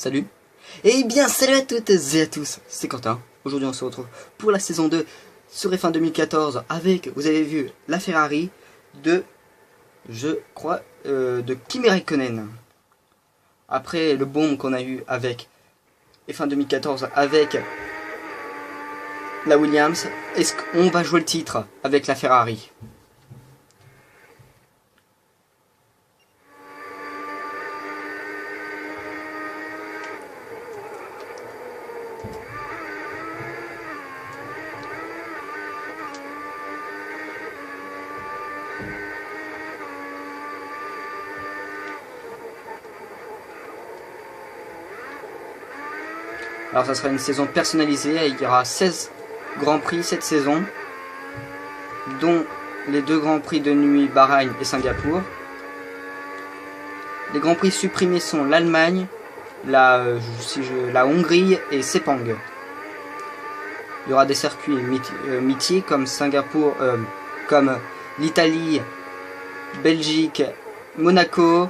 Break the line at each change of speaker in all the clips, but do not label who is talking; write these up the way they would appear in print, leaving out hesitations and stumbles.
Salut. Eh bien salut à toutes et à tous, c'est Quentin. Aujourd'hui on se retrouve pour la saison 2 sur F1 2014 avec, vous avez vu, la Ferrari de, je crois, de Kimi Räikkönen. Après le boom qu'on a eu avec F1 2014 avec la Williams, est-ce qu'on va jouer le titre avec la Ferrari ? Alors ça sera une saison personnalisée, il y aura 16 Grands Prix cette saison, dont les 2 Grands Prix de nuit Bahreïn et Singapour. Les Grands Prix supprimés sont l'Allemagne, la Hongrie et Sepang. Il y aura des circuits mythiques comme Singapour, comme l'Italie, Belgique, Monaco.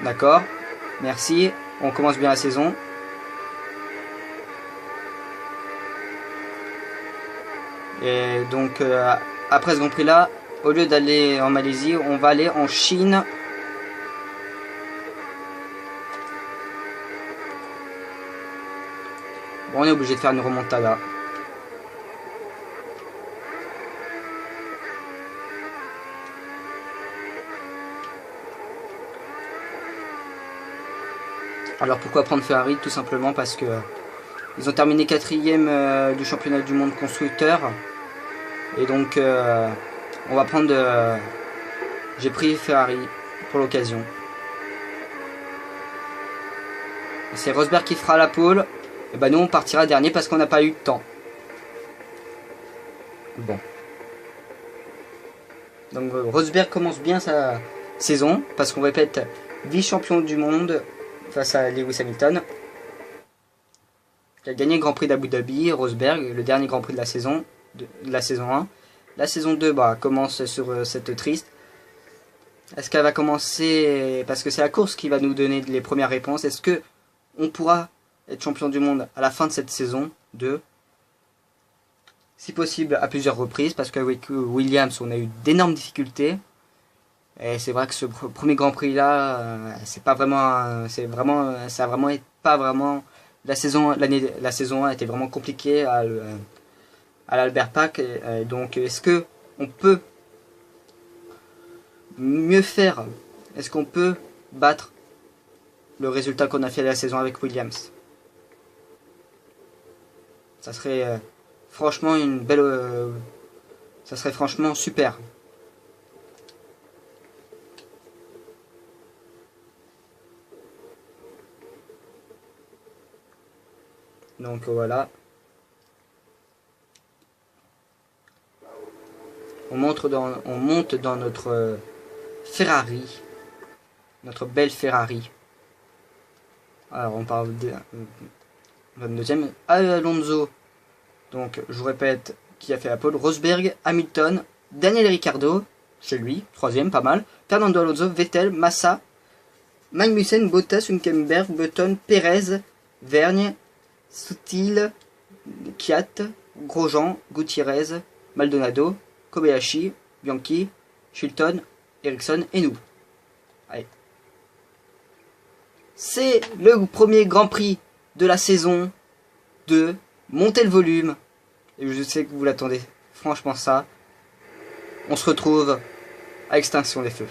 D'accord, merci. On commence bien la saison. Et donc après ce Grand Prix là, au lieu d'aller en Malaisie, on va aller en Chine. Bon, on est obligé de faire une remontada. Alors pourquoi prendre Ferrari? Tout simplement parce que ils ont terminé 4e du championnat du monde constructeur. Et donc on va prendre j'ai pris Ferrari pour l'occasion. C'est Rosberg qui fera la pole. Et ben nous on partira dernier parce qu'on n'a pas eu de temps. Bon. Donc Rosberg commence bien sa saison parce qu'on répète vice-champion du monde face à Lewis Hamilton. Il a gagné le Grand Prix d'Abu Dhabi, Rosberg, le dernier Grand Prix de la saison, la saison 1. La saison 2 commence sur cette triste. Est-ce qu'elle va commencer, parce que c'est la course qui va nous donner les premières réponses, est-ce que on pourra être champion du monde à la fin de cette saison 2? Si possible à plusieurs reprises, parce qu'avec Williams on a eu d'énormes difficultés. Et c'est vrai que ce premier Grand Prix là, c'est pas vraiment, ça a vraiment pas vraiment la saison 1 était vraiment compliquée à l'Albert Park. Donc est-ce que on peut mieux faire? Est-ce qu'on peut battre le résultat qu'on a fait la saison avec Williams? Ça serait franchement une belle, ça serait franchement super. Donc voilà. On monte dans notre Ferrari. Notre belle Ferrari. Alors on parle de 22e. Alonso. Donc je vous répète qui a fait la pole. Rosberg, Hamilton, Daniel Ricciardo, chez lui, 3e, pas mal. Fernando Alonso, Vettel, Massa, Magnussen, Bottas, Hülkenberg, Button, Perez, Vergne, Sutil, Kiat, Grosjean, Gutiérrez, Maldonado, Kobayashi, Bianchi, Chilton, Ericsson et nous. Allez. C'est le premier Grand Prix de la saison 2. Montez le volume. Et je sais que vous l'attendez. Franchement ça. On se retrouve à Extinction des Feux.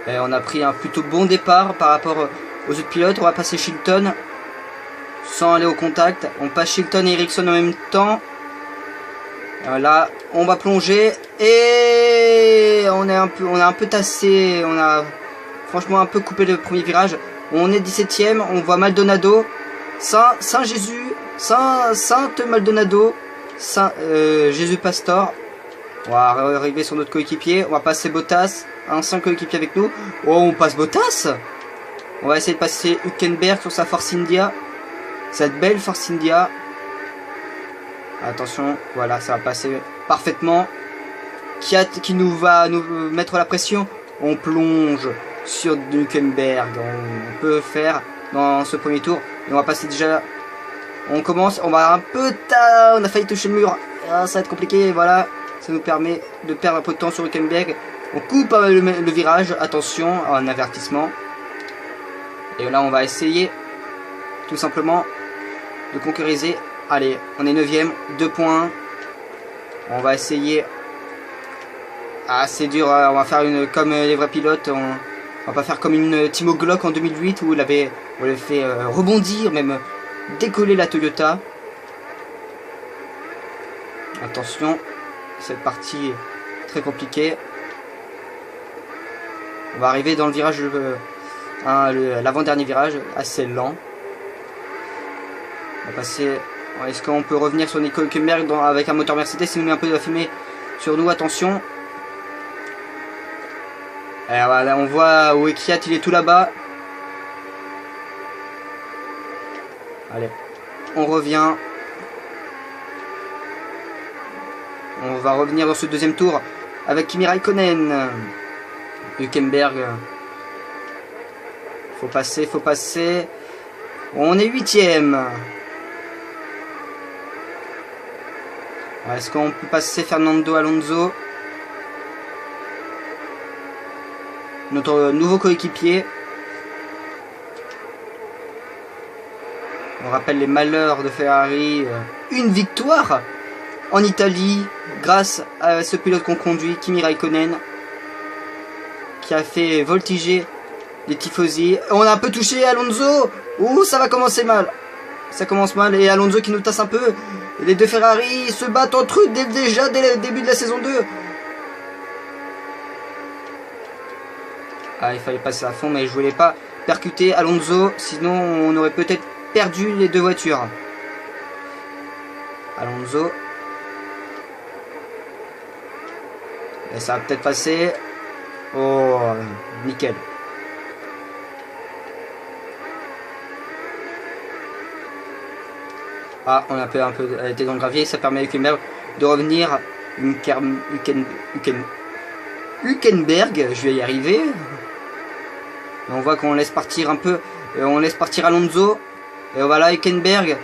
Et on a pris un plutôt bon départ par rapport aux autres pilotes. On va passer Chilton sans aller au contact. On passe Chilton et Ericsson en même temps. Là, on va plonger et on a un peu tassé, on a franchement un peu coupé le premier virage. On est 17ème, on voit Maldonado, Saint Jésus, Sainte Maldonado, Jésus Pastor. On va arriver sur notre coéquipier, on va passer Bottas, un ancien coéquipier avec nous. Oh, on passe Bottas. On va essayer de passer Hülkenberg sur sa Force India, cette belle Force India. Attention, voilà, ça va passer parfaitement. Qui nous va nous mettre la pression. On plonge sur Hülkenberg. On peut faire dans ce premier tour. Et on va passer déjà. On commence, on va un peu tard. On a failli toucher le mur. Ah, ça va être compliqué, voilà. Ça nous permet de perdre un peu de temps sur Hülkenberg. On coupe le virage. Attention, un avertissement. Et là, on va essayer tout simplement de concurriser. Allez, on est 9ème, 2 points. On va essayer. Ah, c'est dur, on va faire une comme les vrais pilotes. On va pas faire comme une Timo Glock en 2008 où on l'avait fait rebondir, même décoller la Toyota. Attention, cette partie est très compliquée. On va arriver dans le virage, l'avant-dernier virage, assez lent. On va passer. Est-ce qu'on peut revenir sur Nico Hülkenberg avec un moteur Mercedes? Il nous met un peu de la fumée sur nous, attention. Et voilà, on voit où est Kvyat, il est tout là-bas. Allez, on revient. On va revenir dans ce deuxième tour avec Kimi Raikkonen. Hülkenberg. Faut passer, faut passer. On est 8ème. Est-ce qu'on peut passer Fernando Alonso, notre nouveau coéquipier? On rappelle les malheurs de Ferrari. Une victoire en Italie grâce à ce pilote qu'on conduit, Kimi Raikkonen, qui a fait voltiger les tifosi. On a un peu touché Alonso. Ouh, ça va commencer mal. Ça commence mal et Alonso qui nous tasse un peu. Les deux Ferrari se battent entre eux déjà dès le début de la saison 2. Ah, il fallait passer à fond, mais je voulais pas percuter Alonso, sinon on aurait peut-être perdu les deux voitures. Alonso. Et ça va peut-être passer. Oh, nickel. Ah, on a un peu été dans le gravier, ça permet à Hülkenberg de revenir. Hülkenberg, je vais y arriver. Et on voit qu'on laisse partir un peu, on laisse partir Alonso. Et voilà, Hülkenberg.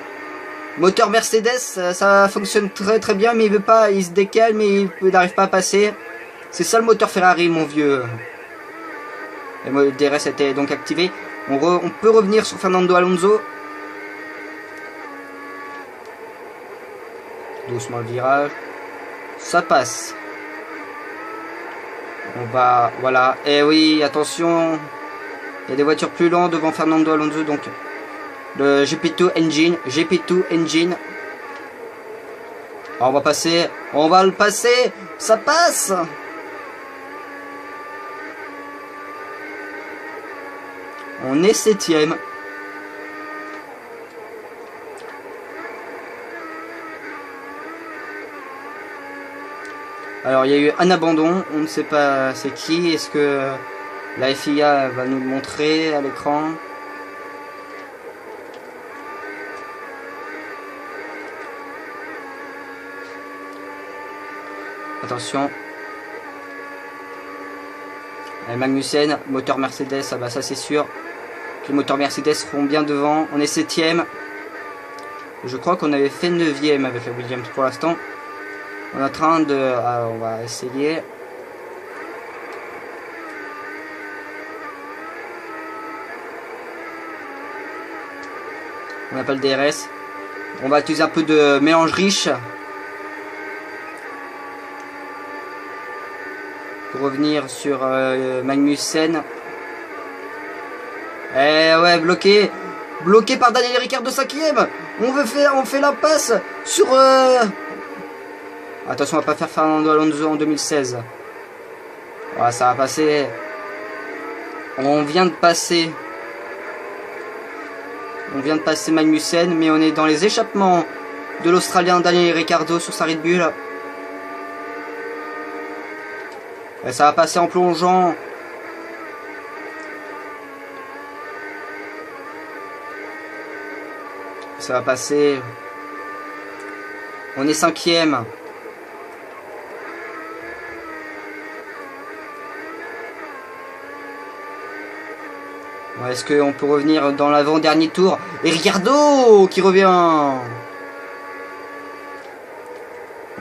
Moteur Mercedes, ça fonctionne très très bien, mais il veut pas, il se décale, mais il n'arrive pas à passer. C'est ça le moteur Ferrari, mon vieux. Et le DRS était donc activé. On peut revenir sur Fernando Alonso. Doucement le virage. Ça passe. On va... Voilà. Et oui, attention. Il y a des voitures plus lentes devant Fernando Alonso. Donc, le GP2 Engine. GP2 Engine. Alors, on va passer. On va le passer. Ça passe. On est 7ème. Alors il y a eu un abandon, on ne sait pas c'est qui, est-ce que la FIA va nous le montrer à l'écran? Attention. Et Magnussen, moteur Mercedes, ah bah ça c'est sûr. Les moteurs Mercedes seront bien devant, on est 7ème. Je crois qu'on avait fait 9ème avec la Williams pour l'instant. On est en train de... Ah, on va essayer. On n'a pas le DRS. On va utiliser un peu de mélange riche. Pour revenir sur Magnussen. Eh ouais, bloqué. Bloqué par Daniel Ricciardo 5ème. On fait l'impasse sur... Attention, on va pas faire Fernando Alonso en 2016. Voilà, ça va passer. On vient de passer Magnussen, mais on est dans les échappements de l'Australien Daniel Ricciardo sur sa Red Bull. Et ça va passer en plongeant. Ça va passer. On est 5e. Est-ce qu'on peut revenir dans l'avant-dernier tour? Et Ricciardo qui revient.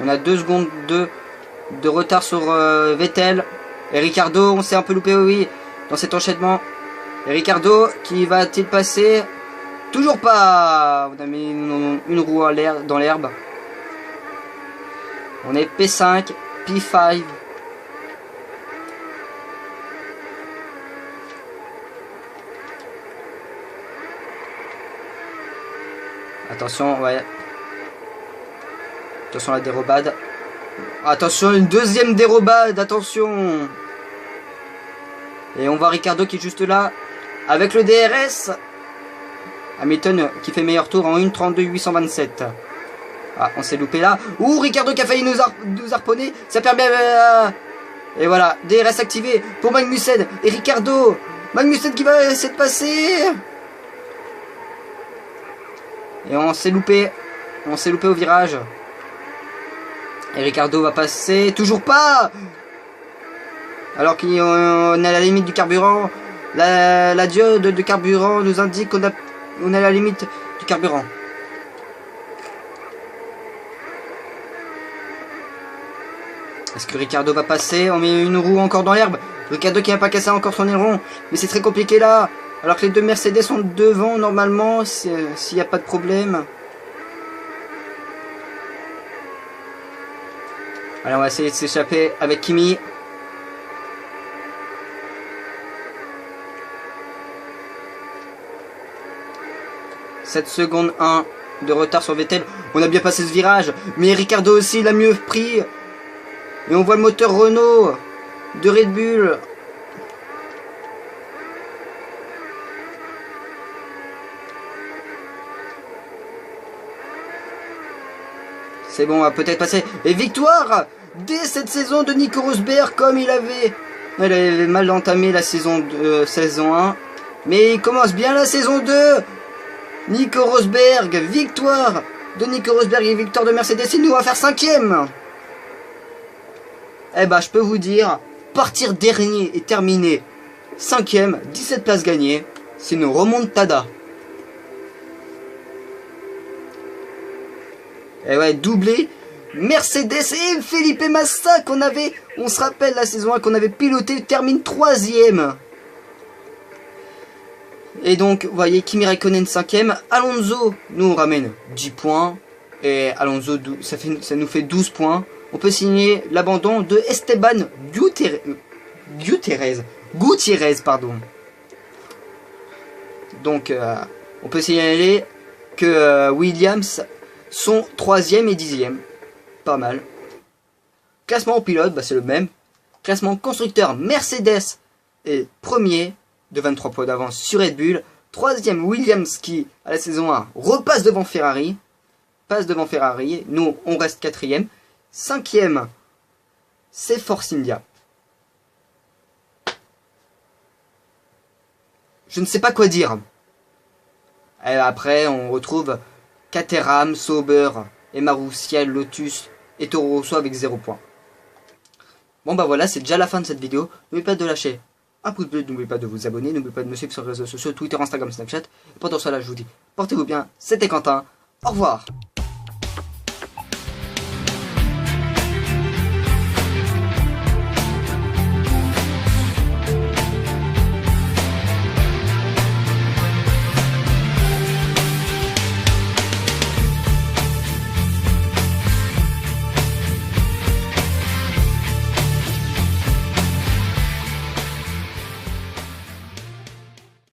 On a 2 secondes de retard sur Vettel. Et Ricciardo, on s'est un peu loupé, oui, dans cet enchaînement. Et Ricciardo, qui va-t-il passer? Toujours pas. On a mis une roue dans l'herbe. On est P5, P5. Attention, ouais. Attention à la dérobade. Attention, une deuxième dérobade, attention. Et on voit Ricciardo qui est juste là, avec le DRS. Hamilton qui fait meilleur tour en 1:32.827. Ah, on s'est loupé là. Ouh, Ricciardo qui a failli nous harponner. Ça permet... Et voilà, DRS activé pour Magnussen et Ricciardo. Magnussen qui va essayer de passer. Et on s'est loupé. On s'est loupé au virage. Et Ricciardo va passer. Toujours pas. Alors qu'on est à la limite du carburant. La diode de carburant nous indique qu'on est à la limite du carburant. Est-ce que Ricciardo va passer? On met une roue encore dans l'herbe. Ricciardo qui n'a pas cassé encore son aileron. Mais c'est très compliqué là. Alors que les deux Mercedes sont devant normalement. S'il n'y a pas de problème. Allez, on va essayer de s'échapper avec Kimi. « 7 secondes 1 de retard sur Vettel. On a bien passé ce virage. Mais Ricciardo aussi, il a mieux pris. Et on voit le moteur Renault de Red Bull. C'est bon, on va peut-être passer. Et victoire dès cette saison de Nico Rosberg, comme il avait mal entamé la saison 1. Mais il commence bien la saison 2. Nico Rosberg, victoire de Nico Rosberg et victoire de Mercedes. Et nous, on va faire 5e. Eh ben, je peux vous dire, partir dernier et terminer 5e, 17 places gagnées, c'est une remontada. Et ouais, doublé Mercedes et Felipe Massa on se rappelle la saison 1 qu'on avait piloté, termine 3e. Et donc, vous voyez, Kimi Raikkonen 5e, Alonso nous ramène 10 points, et Alonso, ça nous fait 12 points. On peut signer l'abandon de Esteban Gutiérrez, pardon. Donc, on peut signaler que Williams sont 3e et 10e. Pas mal. Classement au pilote, bah, c'est le même. Classement constructeur, Mercedes est premier de 23 points d'avance sur Red Bull. 3e Williams qui, à la saison 1, repasse devant Ferrari. Nous, on reste 4e. 5e, c'est Force India. Je ne sais pas quoi dire. Et après, on retrouve Caterham, Sauber, et Marussia, Lotus et Toro Rosso avec 0 points. Bon bah voilà, c'est déjà la fin de cette vidéo. N'oubliez pas de lâcher un pouce bleu, n'oubliez pas de vous abonner, n'oubliez pas de me suivre sur les réseaux sociaux, Twitter, Instagram, Snapchat. Et pendant cela, je vous dis, portez-vous bien, c'était Quentin, au revoir.